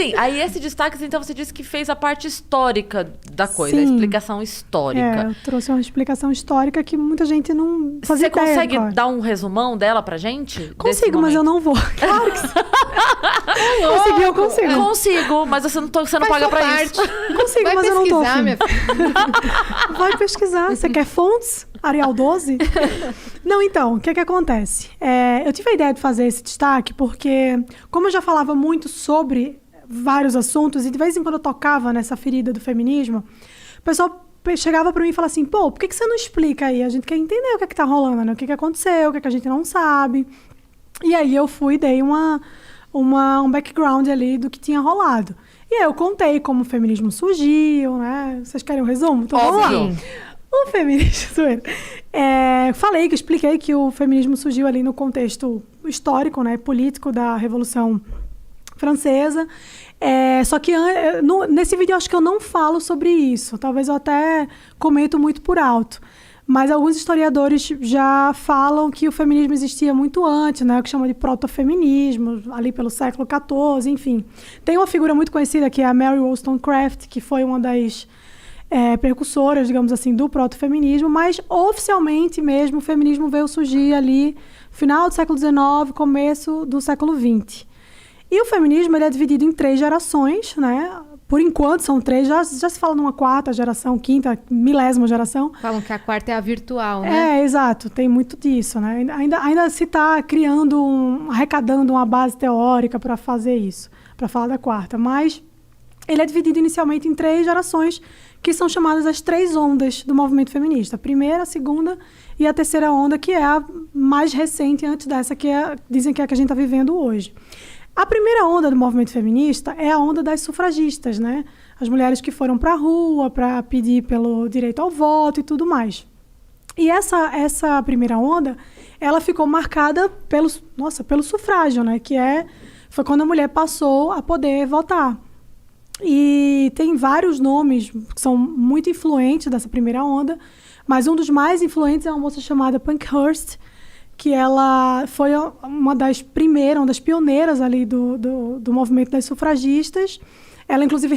Sim, aí esse destaque, então você disse que fez a parte histórica da coisa, Sim. a explicação histórica. Eu trouxe uma explicação histórica que muita gente não fazia Você ideia. consegue dar um resumão dela pra gente? Consigo, mas eu não vou. Claro que sim. Conseguir, eu consigo. Consigo, mas você não paga pra isso. Consigo, Vai mas eu não tô pesquisar, afim. minha filha. Vai pesquisar. Você quer fontes? Arial 12? Não, então, o que acontece? Eu tive a ideia de fazer esse destaque porque, como eu já falava muito sobre vários assuntos e de vez em quando eu tocava nessa ferida do feminismo, o pessoal chegava para mim e falava assim, pô, por que você não explica aí? A gente quer entender o que tá rolando, né? O que aconteceu, o que a gente não sabe. E aí eu fui e dei um background ali do que tinha rolado. E aí eu contei como o feminismo surgiu, né? Vocês querem um resumo? Então vamos lá. O feminismo... expliquei que o feminismo surgiu ali no contexto histórico, né, político da Revolução Francesa. Só que nesse vídeo eu acho que eu não falo sobre isso. Talvez eu até comento muito por alto. Mas alguns historiadores já falam que o feminismo existia muito antes, né, o que chamam de protofeminismo, ali pelo século XIV, enfim. Tem uma figura muito conhecida que é a Mary Wollstonecraft, que foi uma das precursoras, digamos assim, do protofeminismo, mas oficialmente mesmo o feminismo veio surgir ali final do século XIX, começo do século XX. E o feminismo ele é dividido em 3 gerações, né? Por enquanto são 3, já se fala numa 4ª geração, 5ª, milésima geração. Falam que a 4ª é a virtual, né? Exato, tem muito disso, né? Ainda se está arrecadando uma base teórica para fazer isso, para falar da 4ª, mas ele é dividido inicialmente em 3 gerações, que são chamadas as 3 ondas do movimento feminista. A primeira, a segunda e a terceira onda, que é a mais recente antes dessa, dizem que é a que a gente está vivendo hoje. A primeira onda do movimento feminista é a onda das sufragistas, né? As mulheres que foram para a rua para pedir pelo direito ao voto e tudo mais. E essa primeira onda, ela ficou marcada pelo sufrágio, né? Foi quando a mulher passou a poder votar. E tem vários nomes que são muito influentes dessa primeira onda, mas um dos mais influentes é uma moça chamada Pankhurst, que ela foi uma das pioneiras ali do movimento das sufragistas. Ela, inclusive,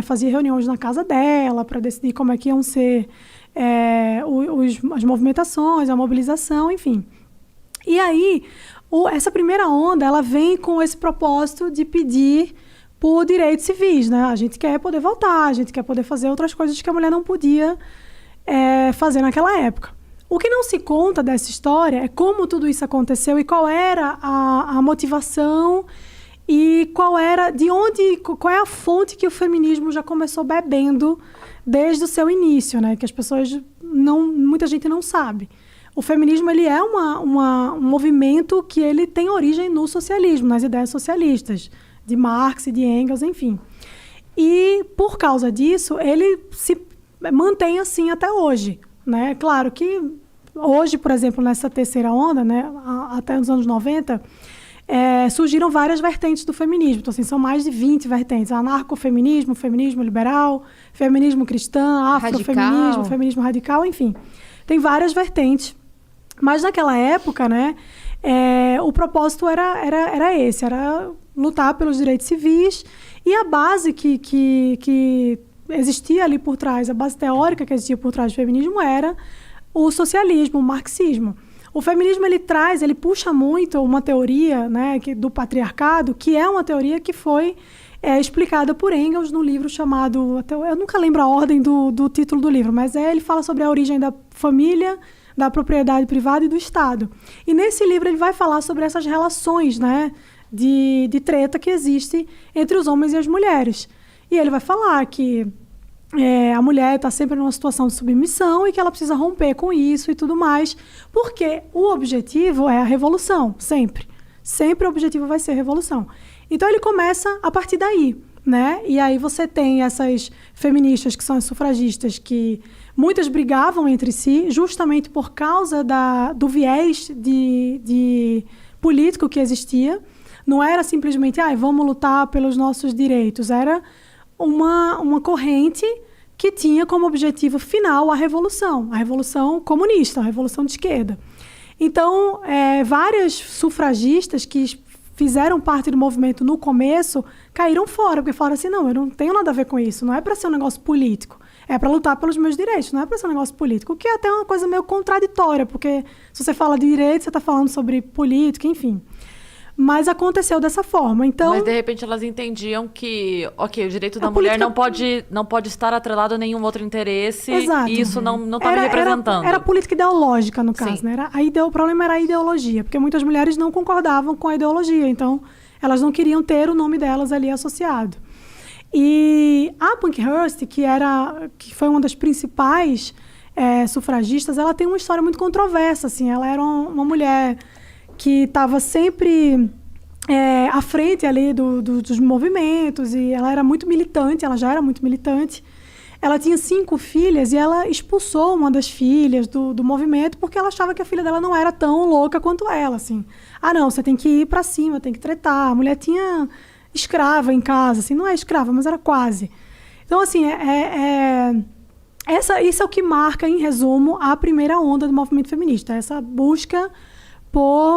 fazia reuniões na casa dela para decidir como é que iam ser as movimentações, a mobilização, enfim. E aí, essa primeira onda, ela vem com esse propósito de pedir por direitos civis, né? A gente quer poder votar, a gente quer poder fazer outras coisas que a mulher não podia fazer naquela época. O que não se conta dessa história é como tudo isso aconteceu e qual era a motivação e qual é a fonte que o feminismo já começou bebendo desde o seu início, né? Que as pessoas muita gente não sabe. O feminismo ele é um movimento que ele tem origem no socialismo, nas ideias socialistas, de Marx e de Engels, enfim. E, por causa disso, ele se mantém assim até hoje, né? Claro que hoje, por exemplo, nessa terceira onda, né, até os anos 90, surgiram várias vertentes do feminismo. Então, assim, são mais de 20 vertentes. Anarcofeminismo, feminismo liberal, feminismo cristã, afrofeminismo, feminismo radical, enfim. Tem várias vertentes. Mas, naquela época, né, o propósito era esse, era lutar pelos direitos civis, e a base que existia ali por trás, a base teórica que existia por trás do feminismo era o socialismo, o marxismo. O feminismo ele puxa muito uma teoria, né, do patriarcado, que é uma teoria que foi explicada por Engels no livro chamado, eu nunca lembro a ordem do título do livro, mas ele fala sobre a origem da família, da propriedade privada e do Estado. E nesse livro ele vai falar sobre essas relações, né, de treta que existe entre os homens e as mulheres. E ele vai falar que a mulher está sempre numa situação de submissão e que ela precisa romper com isso e tudo mais, porque o objetivo é a revolução, sempre. Sempre o objetivo vai ser a revolução. Então ele começa a partir daí, né? E aí você tem essas feministas que são as sufragistas, que muitas brigavam entre si justamente por causa do viés de político que existia. Não era simplesmente, vamos lutar pelos nossos direitos. Era uma corrente que tinha como objetivo final a revolução comunista, a revolução de esquerda. Então, várias sufragistas que fizeram parte do movimento no começo caíram fora, porque falaram assim, não, eu não tenho nada a ver com isso, não é para ser um negócio político, é para lutar pelos meus direitos, não é para ser um negócio político, o que é até uma coisa meio contraditória, porque se você fala de direito, você está falando sobre política, enfim. Mas aconteceu dessa forma, então... Mas, de repente, elas entendiam que, ok, o direito da mulher não pode estar atrelado a nenhum outro interesse. Exato. E isso não está me representando. Era política ideológica, no caso, né? O problema era a ideologia, porque muitas mulheres não concordavam com a ideologia, então elas não queriam ter o nome delas ali associado. E a Pankhurst, que foi uma das principais sufragistas, ela tem uma história muito controversa, assim. Ela era uma mulher que estava sempre à frente ali dos movimentos, e ela era muito militante, ela já era muito militante. Ela tinha 5 filhas e ela expulsou uma das filhas do movimento porque ela achava que a filha dela não era tão louca quanto ela, assim. Ah, não, você tem que ir para cima, tem que tretar. A mulher tinha escrava em casa, assim, não é escrava, mas era quase. Então, assim, isso é o que marca, em resumo, a primeira onda do movimento feminista, essa busca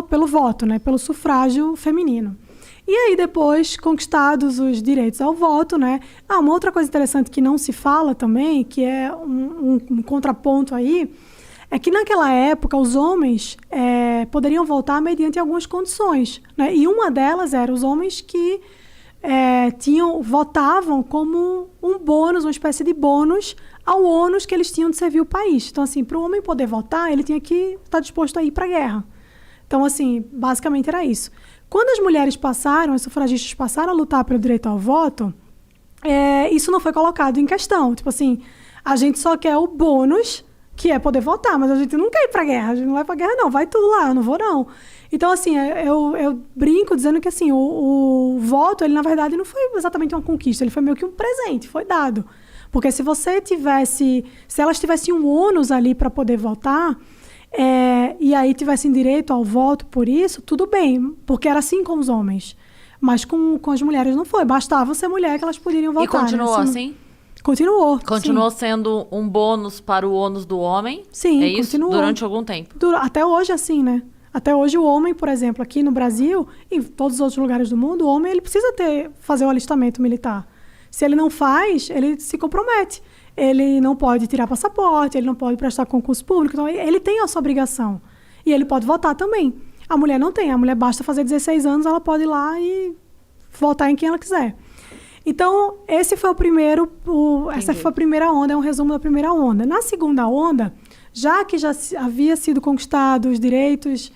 pelo voto, né, pelo sufrágio feminino. E aí, depois, conquistados os direitos ao voto, né? Uma outra coisa interessante que não se fala também, que é um contraponto aí, é que naquela época os homens poderiam votar mediante algumas condições, né? E uma delas era os homens que votavam como um bônus, uma espécie de bônus ao ônus que eles tinham de servir o país. Então, assim, para o homem poder votar, ele tinha que estar disposto a ir para a guerra. Então, assim, basicamente era isso. Quando as mulheres as sufragistas passaram a lutar pelo direito ao voto, isso não foi colocado em questão. Tipo assim, a gente só quer o bônus, que é poder votar, mas a gente não quer ir pra guerra, a gente não vai pra guerra não, vai tu lá, eu não vou não. Então, assim, eu brinco dizendo que, assim, o voto, ele na verdade não foi exatamente uma conquista, ele foi meio que um presente, foi dado. Porque se elas tivessem um ônus ali para poder votar, e aí tivessem direito ao voto por isso, tudo bem, porque era assim com os homens. Mas com as mulheres não foi. Bastava ser mulher que elas poderiam votar. E continuou, né? Assim? Continuou. Continuou sim. sendo um bônus para o ônus do homem? Sim, é isso? Continuou. Durante algum tempo? Até hoje, assim, né? Até hoje o homem, por exemplo, aqui no Brasil e em todos os outros lugares do mundo, o homem ele precisa fazer o alistamento militar. Se ele não faz, ele se compromete. Ele não pode tirar passaporte, ele não pode prestar concurso público, então ele tem essa obrigação. E ele pode votar também. A mulher não tem, a mulher basta fazer 16 anos, ela pode ir lá e votar em quem ela quiser. Então, essa foi a primeira onda, é um resumo da primeira onda. Na segunda onda, já que já havia sido conquistado os direitos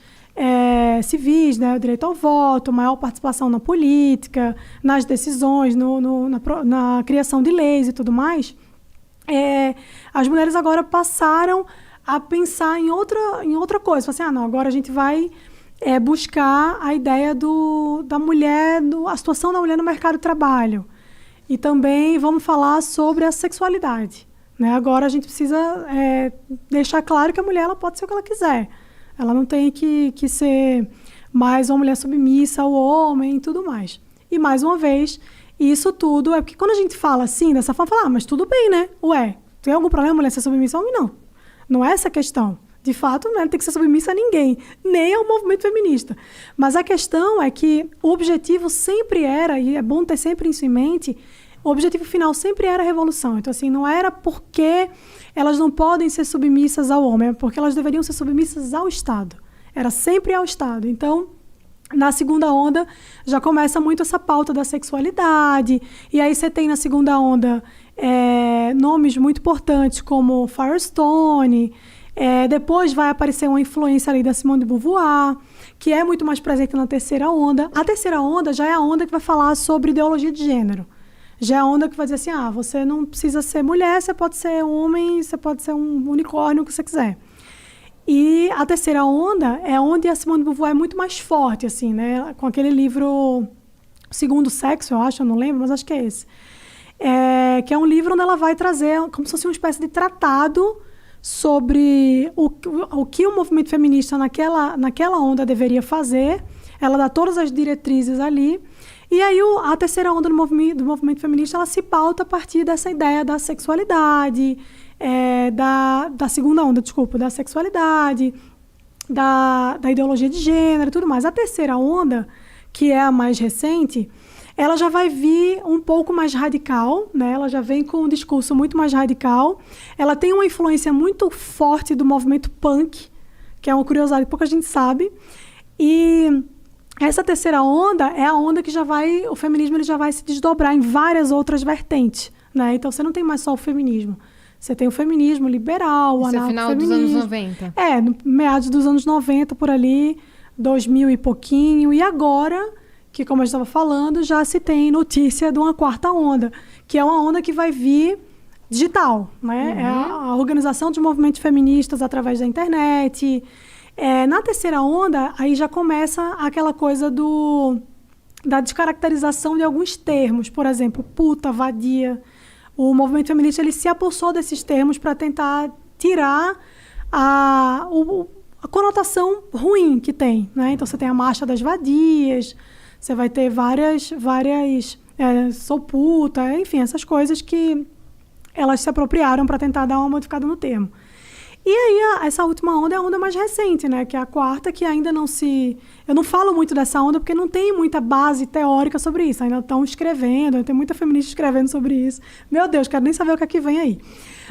civis, né, o direito ao voto, maior participação na política, nas decisões, na criação de leis e tudo mais, as mulheres agora passaram a pensar em outra coisa. Assim, não, agora a gente vai buscar a ideia da mulher, a situação da mulher no mercado de trabalho. E também vamos falar sobre a sexualidade. Né? Agora a gente precisa deixar claro que a mulher ela pode ser o que ela quiser. Ela não tem que ser mais uma mulher submissa ao homem e tudo mais. E, mais uma vez, isso tudo porque quando a gente fala assim, dessa forma, fala, mas tudo bem, né? Ué, tem algum problema mulher ser submissa ao homem? Não. Não é essa a questão. De fato, não tem que ser submissa a ninguém, nem ao movimento feminista. Mas a questão é que o objetivo sempre era, e é bom ter sempre isso em mente, o objetivo final sempre era a revolução. Então, assim, não era porque elas não podem ser submissas ao homem, é porque elas deveriam ser submissas ao Estado. Era sempre ao Estado. Então, na segunda onda, já começa muito essa pauta da sexualidade. E aí você tem na segunda onda nomes muito importantes como Firestone. Depois vai aparecer uma influência ali da Simone de Beauvoir, que é muito mais presente na terceira onda. A terceira onda já é a onda que vai falar sobre ideologia de gênero. Já é a onda que vai dizer assim, você não precisa ser mulher, você pode ser homem, você pode ser um unicórnio, o que você quiser. E a terceira onda é onde a Simone de Beauvoir é muito mais forte, assim, né? Com aquele livro Segundo Sexo, eu acho, eu não lembro, mas acho que é esse. Que é um livro onde ela vai trazer como se fosse uma espécie de tratado sobre o que o movimento feminista naquela onda deveria fazer. Ela dá todas as diretrizes ali. E aí a terceira onda do movimento feminista ela se pauta a partir dessa ideia da sexualidade, da segunda onda, da sexualidade, da ideologia de gênero e tudo mais. A terceira onda, que é a mais recente, ela já vai vir um pouco mais radical, né? Ela já vem com um discurso muito mais radical. Ela tem uma influência muito forte do movimento punk, que é uma curiosidade que pouca gente sabe. E essa terceira onda é a onda que o feminismo ele já vai se desdobrar em várias outras vertentes, né? Então, você não tem mais só o feminismo. Você tem o feminismo liberal, o anarcofeminismo. Isso é final dos anos 90. No meados dos anos 90, por ali, 2000 e pouquinho. E agora, que como eu estava falando, já se tem notícia de uma quarta onda, que é uma onda que vai vir digital, né? É a organização de movimentos feministas através da internet. Na terceira onda, aí já começa aquela coisa da descaracterização de alguns termos. Por exemplo, puta, vadia. O movimento feminista ele se apossou desses termos para tentar tirar a conotação ruim que tem, né? Então, você tem a marcha das vadias, você vai ter várias sou puta, enfim, essas coisas que elas se apropriaram para tentar dar uma modificada no termo. E aí, essa última onda é a onda mais recente, né? Que é a quarta, que ainda não se... Eu não falo muito dessa onda porque não tem muita base teórica sobre isso. Ainda estão escrevendo, tem muita feminista escrevendo sobre isso. Meu Deus, quero nem saber o que é que vem aí.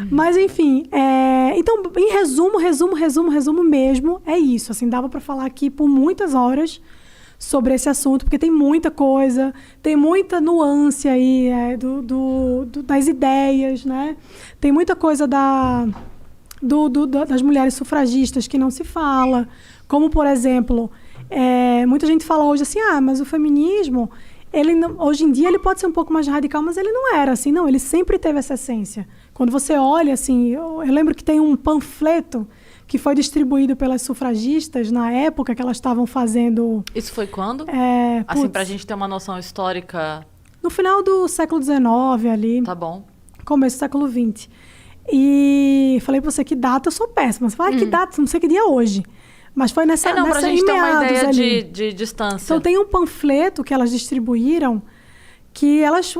Mas, enfim, então, em resumo mesmo, é isso. Assim, dava para falar aqui por muitas horas sobre esse assunto, porque tem muita coisa, tem muita nuance aí das ideias, né? Tem muita coisa das mulheres sufragistas que não se fala, como, por exemplo, muita gente fala hoje assim, mas o feminismo, hoje em dia ele pode ser um pouco mais radical, mas ele não era assim, não, ele sempre teve essa essência. Quando você olha, assim, eu lembro que tem um panfleto que foi distribuído pelas sufragistas na época que elas estavam fazendo... Isso foi quando? Assim, pra gente ter uma noção histórica... No final do século XIX ali. Tá bom. Começo do século XX. E falei pra você que data, eu sou péssima. Você fala, que data? Não sei que dia é hoje. Mas foi pra gente ter uma ideia de distância. Então tem um panfleto que elas distribuíram que elas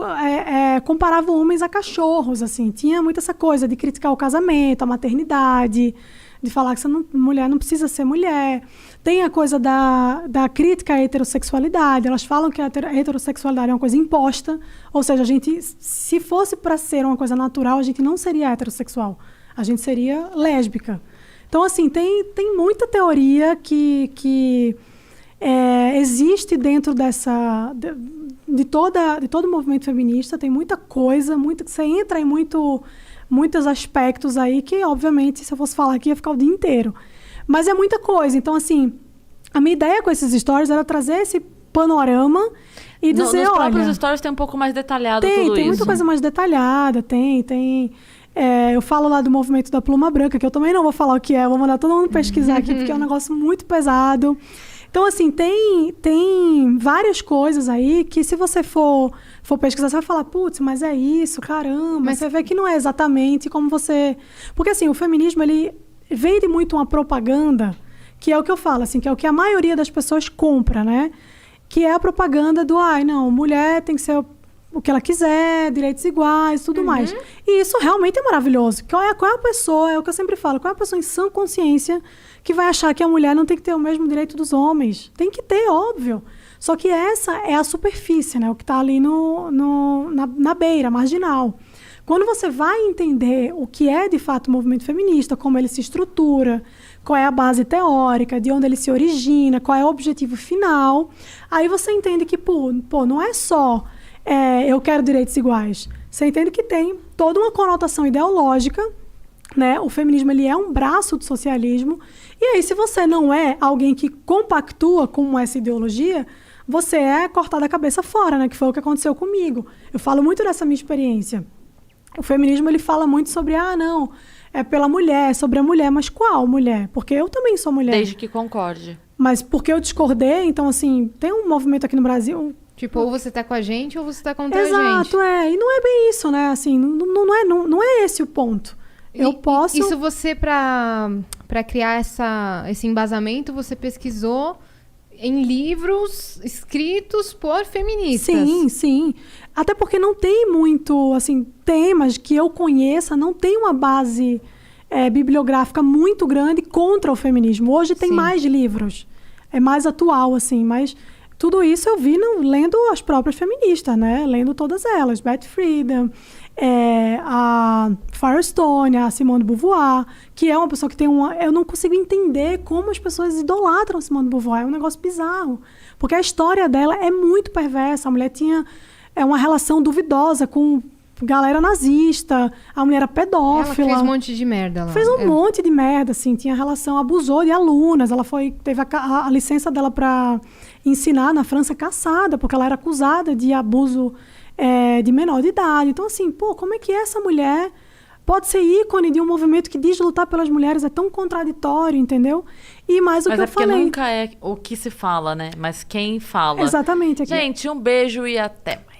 comparavam homens a cachorros, assim. Tinha muito essa coisa de criticar o casamento, a maternidade, de falar que mulher não precisa ser mulher. Tem a coisa da crítica à heterossexualidade. Elas falam que a heterossexualidade é uma coisa imposta. Ou seja, se fosse para ser uma coisa natural, a gente não seria heterossexual. A gente seria lésbica. Então, assim, tem muita teoria que existe dentro de todo o movimento feminista. Tem muita coisa, você entra em muitos aspectos aí que, obviamente, se eu fosse falar aqui, ia ficar o dia inteiro. Mas é muita coisa. Então, assim, a minha ideia com esses stories era trazer esse panorama e dizer, nos próprios stories tem um pouco mais detalhado tudo isso. Tem muita coisa mais detalhada, tem... eu falo lá do movimento da pluma branca, que eu também não vou falar o que é, vou mandar todo mundo pesquisar aqui, porque é um negócio muito pesado. Então, assim, tem várias coisas aí que, se você for pesquisar, você vai falar, putz, mas é isso, caramba. Mas você vê que não é exatamente como você... Porque, assim, o feminismo, ele vende muito uma propaganda, que é o que eu falo, assim, que é o que a maioria das pessoas compra, né? Que é a propaganda do, não, mulher tem que ser o que ela quiser, direitos iguais, tudo mais. E isso realmente é maravilhoso. Qual é a pessoa, é o que eu sempre falo, qual é a pessoa em sã consciência que vai achar que a mulher não tem que ter o mesmo direito dos homens? Tem que ter, óbvio. Só que essa é a superfície, né? O que está ali na beira, marginal. Quando você vai entender o que é, de fato, o movimento feminista, como ele se estrutura, qual é a base teórica, de onde ele se origina, qual é o objetivo final, aí você entende que, pô, não é só eu quero direitos iguais. Você entende que tem toda uma conotação ideológica, né? O feminismo, ele é um braço do socialismo. E aí, se você não é alguém que compactua com essa ideologia, você é cortado a cabeça fora, né? Que foi o que aconteceu comigo. Eu falo muito dessa minha experiência. O feminismo, ele fala muito sobre, não, é pela mulher, sobre a mulher. Mas qual mulher? Porque eu também sou mulher. Desde que concorde. Mas porque eu discordei, então, assim, tem um movimento aqui no Brasil... Tipo, ou você tá com a gente ou você tá contra a gente. Exato, e não é bem isso, né? Assim, não é esse o ponto. Eu posso... Isso você, para criar esse embasamento, você pesquisou em livros escritos por feministas. Sim. Até porque não tem muito, assim, temas que eu conheça, não tem uma base bibliográfica muito grande contra o feminismo. Hoje tem mais livros. É mais atual, assim, mas... Tudo isso eu vi lendo as próprias feministas, né? Lendo todas elas. Beth Friedan, a Firestone, a Simone de Beauvoir, que é uma pessoa que tem eu não consigo entender como as pessoas idolatram a Simone de Beauvoir. É um negócio bizarro. Porque a história dela é muito perversa. A mulher tinha uma relação duvidosa com galera nazista, a mulher era pedófila. Ela fez um monte de merda lá. Fez um monte de merda, assim, tinha relação, abusou de alunas, ela teve a licença dela para ensinar na França cassada, porque ela era acusada de abuso de menor de idade. Então, assim, como é que essa mulher pode ser ícone de um movimento que diz lutar pelas mulheres? É tão contraditório, entendeu? E mais o que eu falei. Mas é porque nunca é o que se fala, né? Mas quem fala. Exatamente. Gente, um beijo e até mais.